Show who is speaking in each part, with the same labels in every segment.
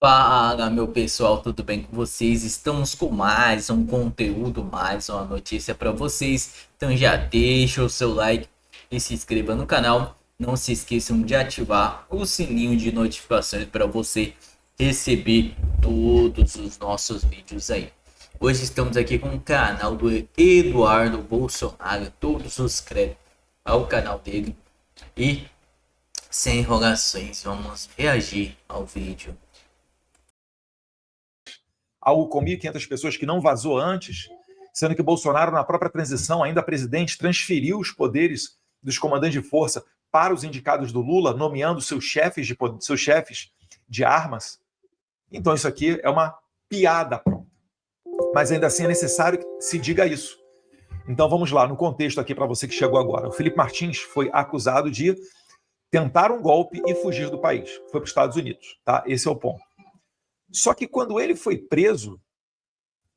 Speaker 1: Fala, meu pessoal, tudo bem com vocês? Estamos com mais um conteúdo, mais uma notícia para vocês. Então já deixa o seu like e se inscreva no canal. Não se esqueçam de ativar o sininho de notificações para você receber todos os nossos vídeos aí. Hoje estamos aqui com o canal do Eduardo Bolsonaro. Todos os créditos ao canal dele. E sem enrolações, vamos reagir ao vídeo.
Speaker 2: Algo com 1.500 pessoas que não vazou antes, sendo que Bolsonaro, na própria transição, ainda presidente, transferiu os poderes dos comandantes de força para os indicados do Lula, nomeando seus chefes de armas. Então isso aqui é uma piada pronta. Mas ainda assim é necessário que se diga isso. Então vamos lá, no contexto aqui para você que chegou agora. O Felipe Martins foi acusado de tentar um golpe e fugir do país. Foi para os Estados Unidos, tá? Esse é o ponto. Só que quando ele foi preso,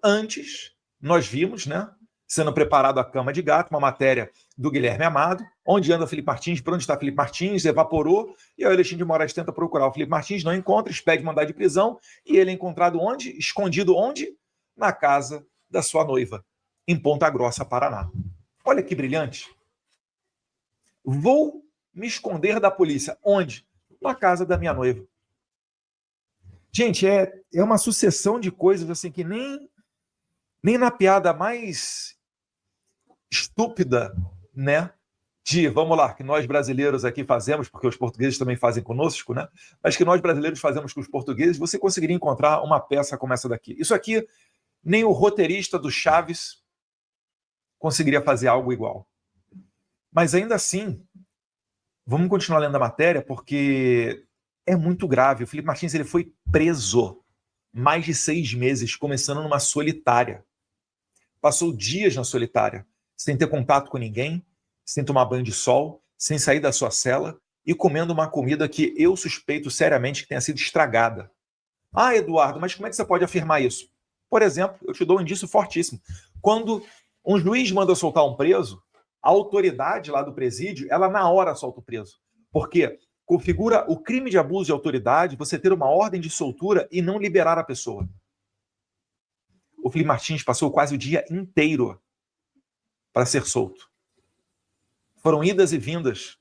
Speaker 2: antes nós vimos, né, sendo preparado a cama de gato, uma matéria do Guilherme Amado, onde anda o Felipe Martins, por onde está Felipe Martins, evaporou, e aí o Alexandre de Moraes tenta procurar o Felipe Martins, não encontra, expede mandado de prisão, e ele é encontrado onde? Escondido onde? Na casa da sua noiva, em Ponta Grossa, Paraná. Olha que brilhante. Vou me esconder da polícia. Onde? Na casa da minha noiva. Gente, é uma sucessão de coisas assim que nem na piada mais estúpida, né? De, vamos lá, que nós brasileiros aqui fazemos, porque os portugueses também fazem conosco, né? Mas que nós brasileiros fazemos com os portugueses, você conseguiria encontrar uma peça como essa daqui. Isso aqui, nem o roteirista do Chaves conseguiria fazer algo igual. Mas ainda assim, vamos continuar lendo a matéria, porque é muito grave. O Felipe Martins ele foi preso mais de 6 meses, começando numa solitária. Passou dias na solitária, sem ter contato com ninguém, sem tomar banho de sol, sem sair da sua cela e comendo uma comida que eu suspeito seriamente que tenha sido estragada. Ah, Eduardo, mas como é que você pode afirmar isso? Por exemplo, eu te dou um indício fortíssimo. Quando um juiz manda soltar um preso, a autoridade lá do presídio, ela na hora solta o preso. Porque configura o crime de abuso de autoridade você ter uma ordem de soltura e não liberar a pessoa. O Felipe Martins passou quase o dia inteiro para ser solto. Foram idas e vindas,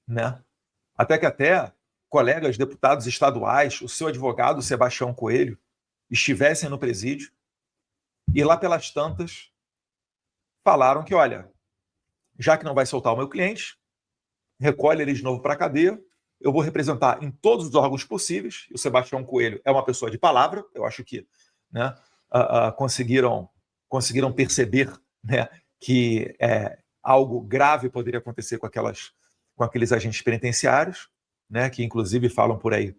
Speaker 2: né? Até colegas deputados estaduais, o seu advogado Sebastião Coelho, estivessem no presídio e lá pelas tantas falaram que, olha, já que não vai soltar o meu cliente, recolhe ele de novo para a cadeia, eu vou representar em todos os órgãos possíveis, e o Sebastião Coelho é uma pessoa de palavra, eu acho que, né, conseguiram perceber, né, que algo grave poderia acontecer com aqueles agentes penitenciários, né, que inclusive falam por aí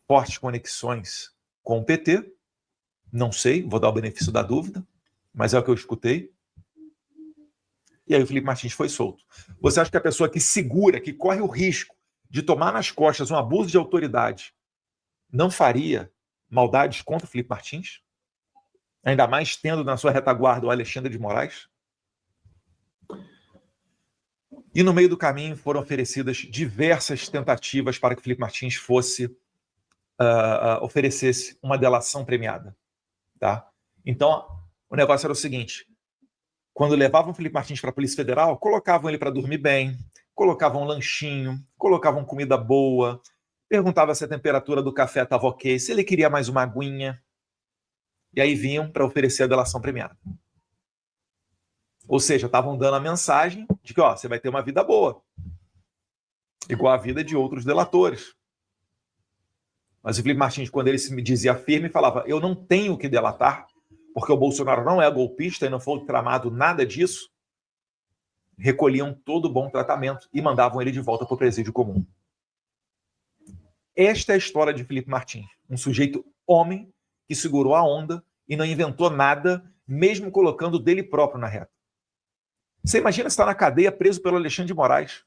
Speaker 2: fortes conexões com o PT. Não sei, vou dar o benefício da dúvida, mas é o que eu escutei. E aí o Felipe Martins foi solto. Você acha que a pessoa que segura, que corre o risco de tomar nas costas um abuso de autoridade, não faria maldades contra o Felipe Martins? Ainda mais tendo na sua retaguarda o Alexandre de Moraes? E no meio do caminho foram oferecidas diversas tentativas para que Felipe Martins oferecesse uma delação premiada. Tá? Então, o negócio era o seguinte: quando levavam o Felipe Martins para a Polícia Federal, colocavam ele para dormir bem, colocavam um lanchinho, colocavam comida boa, perguntavam se a temperatura do café estava ok, se ele queria mais uma aguinha, e aí vinham para oferecer a delação premiada. Ou seja, estavam dando a mensagem de que você vai ter uma vida boa, igual a vida de outros delatores. Mas o Felipe Martins, quando ele se dizia firme, falava: eu não tenho que delatar, porque o Bolsonaro não é golpista e não foi tramado nada disso, recolhiam todo o bom tratamento e mandavam ele de volta para o presídio comum. Esta é a história de Felipe Martins, um sujeito homem que segurou a onda e não inventou nada, mesmo colocando dele próprio na reta. Você imagina estar na cadeia preso pelo Alexandre de Moraes.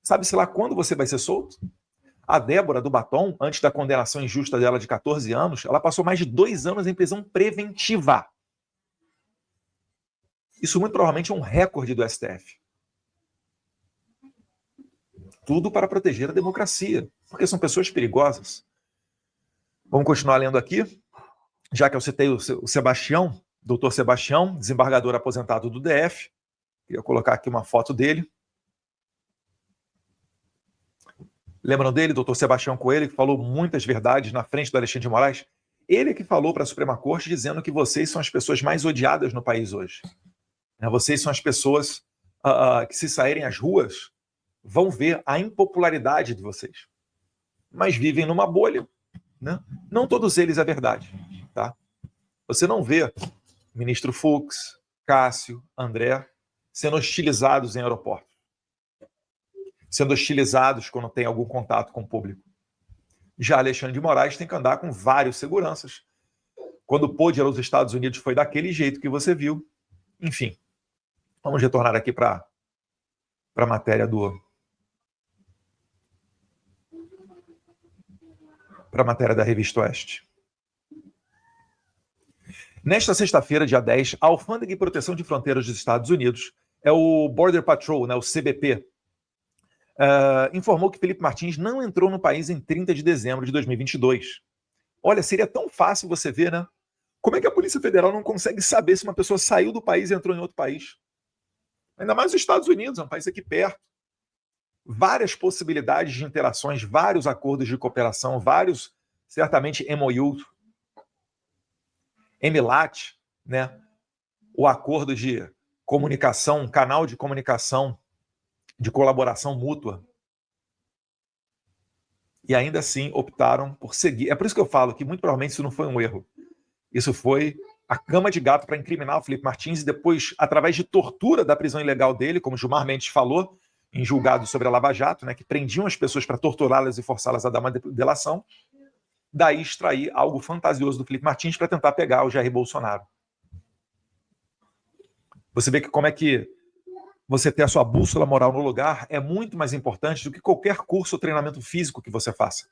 Speaker 2: Sabe-se lá quando você vai ser solto? A Débora do Batom, antes da condenação injusta dela de 14 anos, ela passou mais de 2 anos em prisão preventiva. Isso muito provavelmente é um recorde do STF. Tudo para proteger a democracia, porque são pessoas perigosas. Vamos continuar lendo aqui, já que eu citei o Sebastião, doutor Sebastião, desembargador aposentado do DF. Queria colocar aqui uma foto dele. Lembram dele, doutor Sebastião Coelho, que falou muitas verdades na frente do Alexandre de Moraes? Ele que falou para a Suprema Corte dizendo que vocês são as pessoas mais odiadas no país hoje. Vocês são as pessoas que, se saírem às ruas, vão ver a impopularidade de vocês. Mas vivem numa bolha. Né? Não todos eles é verdade. Tá? Você não vê ministro Fux, Cássio, André sendo hostilizados em aeroportos, sendo hostilizados quando tem algum contato com o público. Já Alexandre de Moraes tem que andar com vários seguranças. Quando pôde ir aos Estados Unidos foi daquele jeito que você viu. Enfim, vamos retornar aqui para a matéria para a matéria da Revista Oeste. Nesta sexta-feira, dia 10, a Alfândega e Proteção de Fronteiras dos Estados Unidos, é o Border Patrol, né, o CBP, informou que Felipe Martins não entrou no país em 30 de dezembro de 2022. Olha, seria tão fácil você ver, né? Como é que a Polícia Federal não consegue saber se uma pessoa saiu do país e entrou em outro país? Ainda mais os Estados Unidos, é um país aqui perto. Várias possibilidades de interações, vários acordos de cooperação, vários, certamente, MOU, MLAT, né? O acordo de comunicação, um canal de comunicação, de colaboração mútua. E ainda assim optaram por seguir. É por isso que eu falo que muito provavelmente isso não foi um erro. Isso foi a cama de gato para incriminar o Felipe Martins e depois, através de tortura da prisão ilegal dele, como Gilmar Mendes falou, em julgado sobre a Lava Jato, né, que prendiam as pessoas para torturá-las e forçá-las a dar uma delação, daí extrair algo fantasioso do Felipe Martins para tentar pegar o Jair Bolsonaro. Você vê que como é que você ter a sua bússola moral no lugar é muito mais importante do que qualquer curso ou treinamento físico que você faça.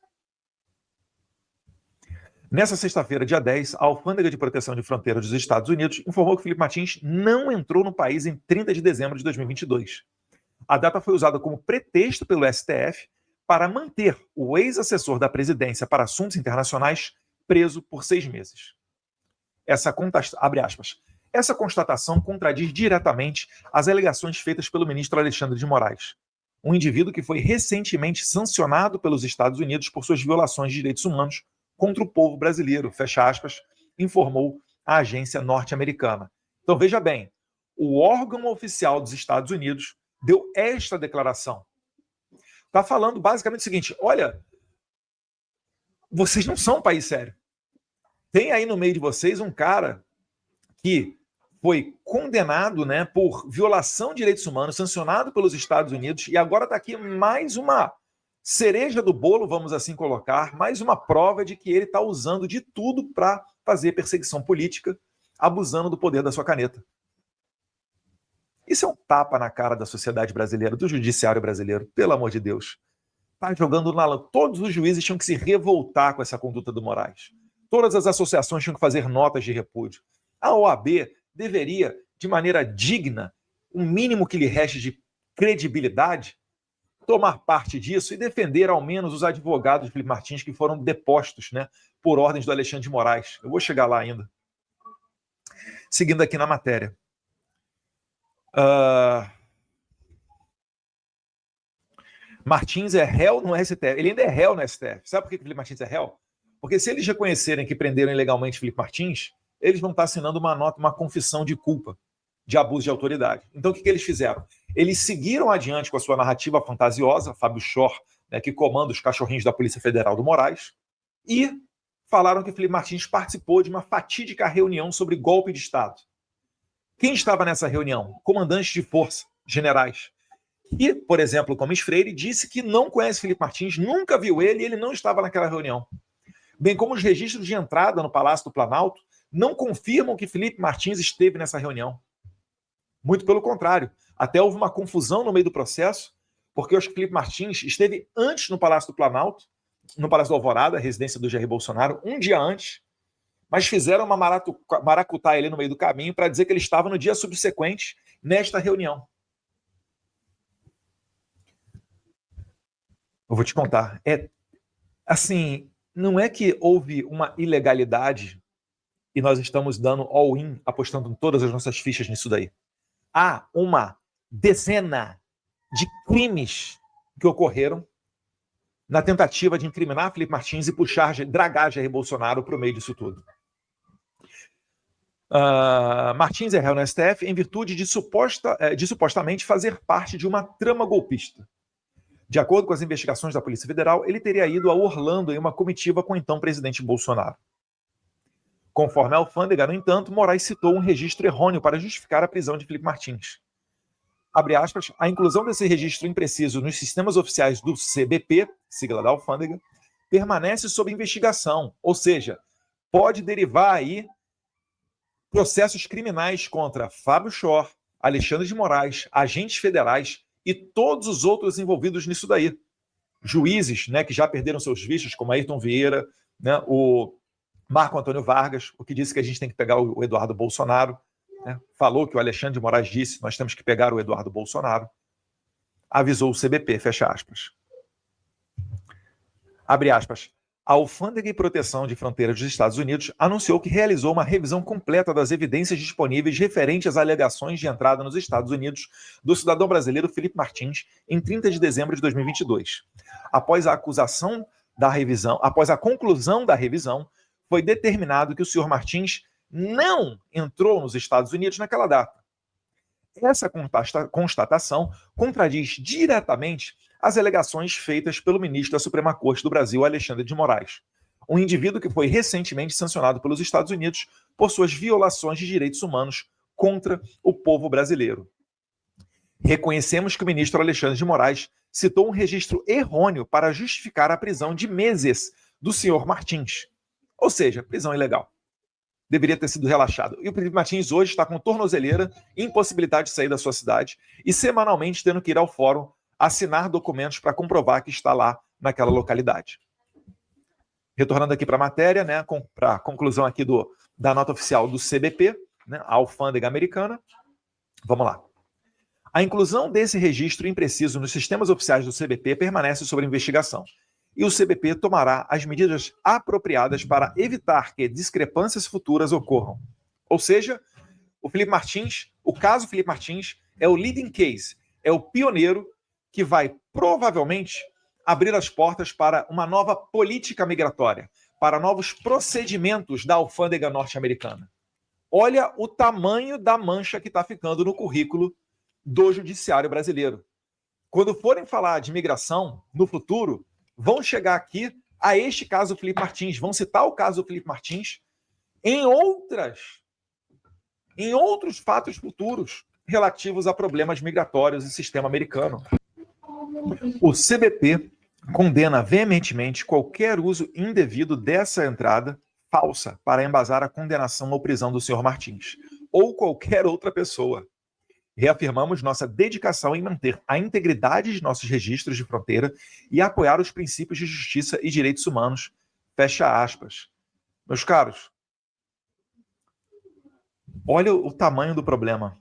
Speaker 2: Nessa sexta-feira, dia 10, a Alfândega de Proteção de Fronteiras dos Estados Unidos informou que Felipe Martins não entrou no país em 30 de dezembro de 2022. A data foi usada como pretexto pelo STF para manter o ex-assessor da presidência para assuntos internacionais preso por 6 meses. Abre aspas. Essa constatação contradiz diretamente as alegações feitas pelo ministro Alexandre de Moraes, um indivíduo que foi recentemente sancionado pelos Estados Unidos por suas violações de direitos humanos contra o povo brasileiro, fecha aspas, informou a agência norte-americana. Então veja bem, o órgão oficial dos Estados Unidos deu esta declaração. Está falando basicamente o seguinte, olha, vocês não são um país sério. Tem aí no meio de vocês um cara que foi condenado, né, por violação de direitos humanos, sancionado pelos Estados Unidos, e agora está aqui mais uma cereja do bolo, vamos assim colocar, mais uma prova de que ele está usando de tudo para fazer perseguição política, abusando do poder da sua caneta. Isso é um tapa na cara da sociedade brasileira, do judiciário brasileiro, pelo amor de Deus. Tá jogando na lama. Todos os juízes tinham que se revoltar com essa conduta do Moraes. Todas as associações tinham que fazer notas de repúdio. A OAB deveria, de maneira digna, o mínimo que lhe reste de credibilidade, tomar parte disso e defender ao menos os advogados de Felipe Martins que foram depostos, né, por ordens do Alexandre de Moraes. Eu vou chegar lá ainda. Seguindo aqui na matéria. Martins é réu no STF. Ele ainda é réu no STF. Sabe por que Felipe Martins é réu? Porque se eles reconhecerem que prenderam ilegalmente Felipe Martins, eles vão estar assinando uma nota, uma confissão de culpa, de abuso de autoridade. Então, o que eles fizeram? Eles seguiram adiante com a sua narrativa fantasiosa, Fábio Schor, né, que comanda os cachorrinhos da Polícia Federal do Moraes, e falaram que Felipe Martins participou de uma fatídica reunião sobre golpe de Estado. Quem estava nessa reunião? Comandantes de força, generais. E, por exemplo, o Gomes Freire disse que não conhece Felipe Martins, nunca viu ele e ele não estava naquela reunião. Bem como os registros de entrada no Palácio do Planalto não confirmam que Felipe Martins esteve nessa reunião. Muito pelo contrário. Até houve uma confusão no meio do processo, porque eu acho que Felipe Martins esteve antes no Palácio do Planalto, no Palácio do Alvorada, a residência do Jair Bolsonaro, um dia antes, mas fizeram uma maracutaia ali no meio do caminho para dizer que ele estava no dia subsequente nesta reunião. Eu vou te contar. É assim, não é que houve uma ilegalidade e nós estamos dando all-in, apostando em todas as nossas fichas nisso daí. Há uma dezena de crimes que ocorreram na tentativa de incriminar Felipe Martins e dragar Jair Bolsonaro para o meio disso tudo. Martins é réu no STF em virtude de supostamente fazer parte de uma trama golpista. De acordo com as investigações da Polícia Federal, ele teria ido a Orlando em uma comitiva com o então presidente Bolsonaro. Conforme a alfândega, no entanto, Moraes citou um registro errôneo para justificar a prisão de Felipe Martins. Abre aspas, a inclusão desse registro impreciso nos sistemas oficiais do CBP, sigla da alfândega, permanece sob investigação, ou seja, pode derivar aí processos criminais contra Fábio Chor, Alexandre de Moraes, agentes federais e todos os outros envolvidos nisso daí. Juízes, né, que já perderam seus vistos, como Ayrton Vieira, né, o Marco Antônio Vargas, o que disse que a gente tem que pegar o Eduardo Bolsonaro, né, falou que o Alexandre de Moraes disse, nós temos que pegar o Eduardo Bolsonaro, avisou o CBP, fecha aspas. Abre aspas. A Alfândega e Proteção de Fronteira dos Estados Unidos anunciou que realizou uma revisão completa das evidências disponíveis referentes às alegações de entrada nos Estados Unidos do cidadão brasileiro Felipe Martins em 30 de dezembro de 2022. Após a conclusão da revisão, foi determinado que o senhor Martins não entrou nos Estados Unidos naquela data. Essa constatação contradiz diretamente as alegações feitas pelo ministro da Suprema Corte do Brasil, Alexandre de Moraes, um indivíduo que foi recentemente sancionado pelos Estados Unidos por suas violações de direitos humanos contra o povo brasileiro. Reconhecemos que o ministro Alexandre de Moraes citou um registro errôneo para justificar a prisão de meses do senhor Martins, ou seja, prisão ilegal. Deveria ter sido relaxado. E o Felipe Martins hoje está com tornozeleira, impossibilidade de sair da sua cidade e semanalmente tendo que ir ao fórum assinar documentos para comprovar que está lá naquela localidade. Retornando aqui para a matéria, né, para a conclusão aqui da nota oficial do CBP, né, a alfândega americana. Vamos lá. A inclusão desse registro impreciso nos sistemas oficiais do CBP permanece sob investigação. E o CBP tomará as medidas apropriadas para evitar que discrepâncias futuras ocorram. Ou seja, o caso Felipe Martins é o leading case, é o pioneiro que vai provavelmente abrir as portas para uma nova política migratória, para novos procedimentos da alfândega norte-americana. Olha o tamanho da mancha que está ficando no currículo do judiciário brasileiro. Quando forem falar de migração no futuro, vão chegar aqui a este caso Felipe Martins, vão citar o caso Felipe Martins em outros fatos futuros relativos a problemas migratórios e sistema americano. O CBP condena veementemente qualquer uso indevido dessa entrada falsa para embasar a condenação ou prisão do senhor Martins, ou qualquer outra pessoa. Reafirmamos nossa dedicação em manter a integridade de nossos registros de fronteira e apoiar os princípios de justiça e direitos humanos. Fecha aspas. Meus caros, olha o tamanho do problema.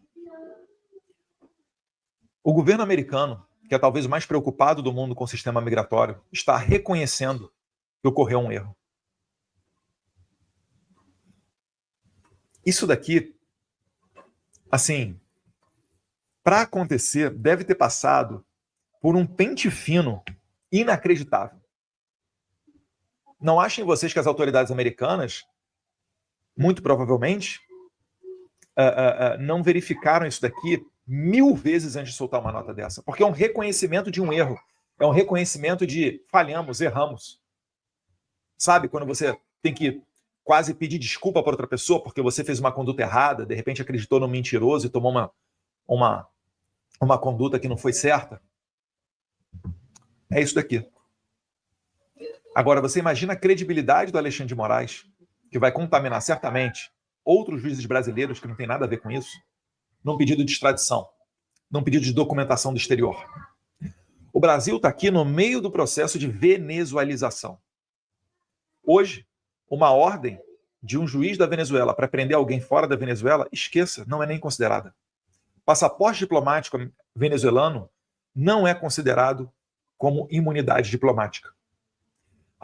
Speaker 2: O governo americano, que é talvez o mais preocupado do mundo com o sistema migratório, está reconhecendo que ocorreu um erro. Isso daqui, assim, para acontecer, deve ter passado por um pente fino inacreditável. Não achem vocês que as autoridades americanas, muito provavelmente, não verificaram isso daqui 1000 vezes antes de soltar uma nota dessa, porque é um reconhecimento de um erro, é um reconhecimento de falhamos, erramos. Sabe, quando você tem que quase pedir desculpa para outra pessoa porque você fez uma conduta errada, de repente acreditou no mentiroso e tomou uma conduta que não foi certa? É isso daqui. Agora, você imagina a credibilidade do Alexandre de Moraes, que vai contaminar certamente outros juízes brasileiros que não tem nada a ver com isso, num pedido de extradição, num pedido de documentação do exterior. O Brasil está aqui no meio do processo de venezuelização. Hoje, uma ordem de um juiz da Venezuela para prender alguém fora da Venezuela, esqueça, não é nem considerada. Passaporte diplomático venezuelano não é considerado como imunidade diplomática.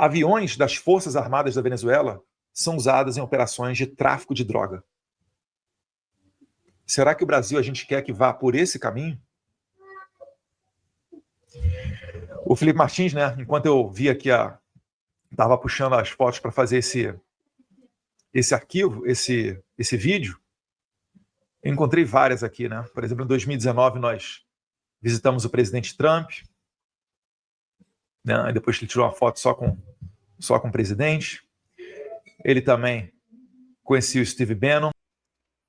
Speaker 2: Aviões das Forças Armadas da Venezuela são usados em operações de tráfico de droga. Será que o Brasil a gente quer que vá por esse caminho? O Felipe Martins, né, enquanto eu vi aqui estava puxando as fotos para fazer esse arquivo, esse vídeo, eu encontrei várias aqui, né? Por exemplo, em 2019 nós visitamos o presidente Trump, né? E depois ele tirou uma foto só com o presidente. Ele também conhecia o Steve Bannon.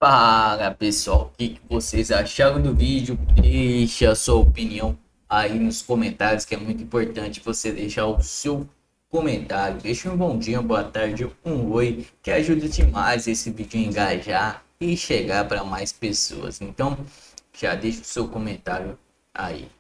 Speaker 1: Fala pessoal, o que vocês acharam do vídeo? Deixa a sua opinião aí nos comentários, que é muito importante você deixar o seu comentário. Deixa um bom dia, boa tarde, um oi, que ajuda demais esse vídeo a engajar e chegar para mais pessoas. Então já deixa o seu comentário aí.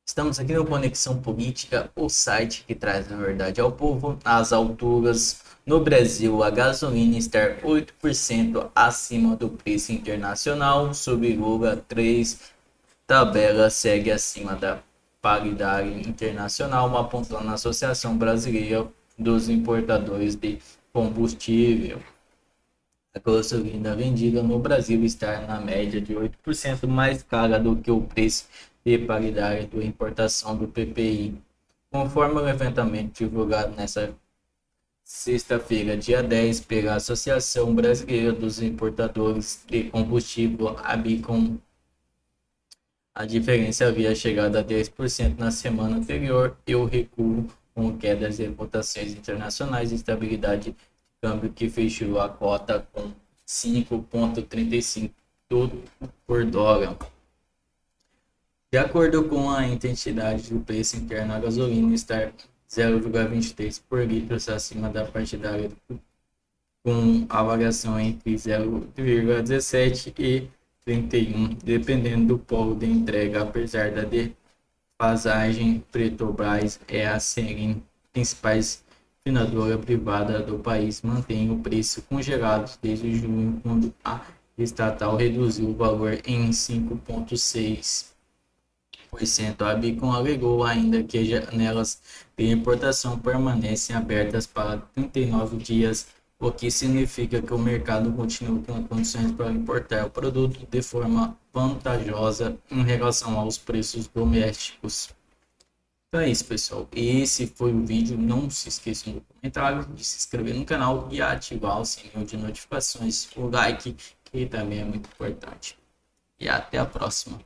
Speaker 1: Estamos aqui no Conexão Política, o site que traz a verdade ao povo. Nas alturas, no Brasil, a gasolina está 8% acima do preço internacional. Sob Lula, 3 tabela segue acima da paridade internacional, apontando a Associação Brasileira dos Importadores de Combustível. A gasolina vendida no Brasil está na média de 8% mais cara do que o preço de paridade da importação do PPI. Conforme o levantamento divulgado nesta sexta-feira, dia 10, pela Associação Brasileira dos Importadores de Combustível, a Bicom, a diferença havia chegado a 10% na semana anterior e o recuo com quedas de cotações internacionais e estabilidade de câmbio que fechou a cota com 5,35 por dólar. De acordo com a intensidade do preço interno, a gasolina está 0,23 por litro acima da partidária, com a variação entre 0,17 e 31, dependendo do polo de entrega. Apesar da defasagem, Petrobras é a principal refinadora privada do país, mantém o preço congelado desde junho, quando a estatal reduziu o valor em 5,6%. A Bicom alegou ainda que janelas de importação permanecem abertas para 39 dias, o que significa que o mercado continua com condições para importar o produto de forma vantajosa em relação aos preços domésticos. Então é isso, pessoal. Esse foi o vídeo. Não se esqueçam do comentário, de se inscrever no canal e ativar o sininho de notificações, o like, que também é muito importante. E até a próxima.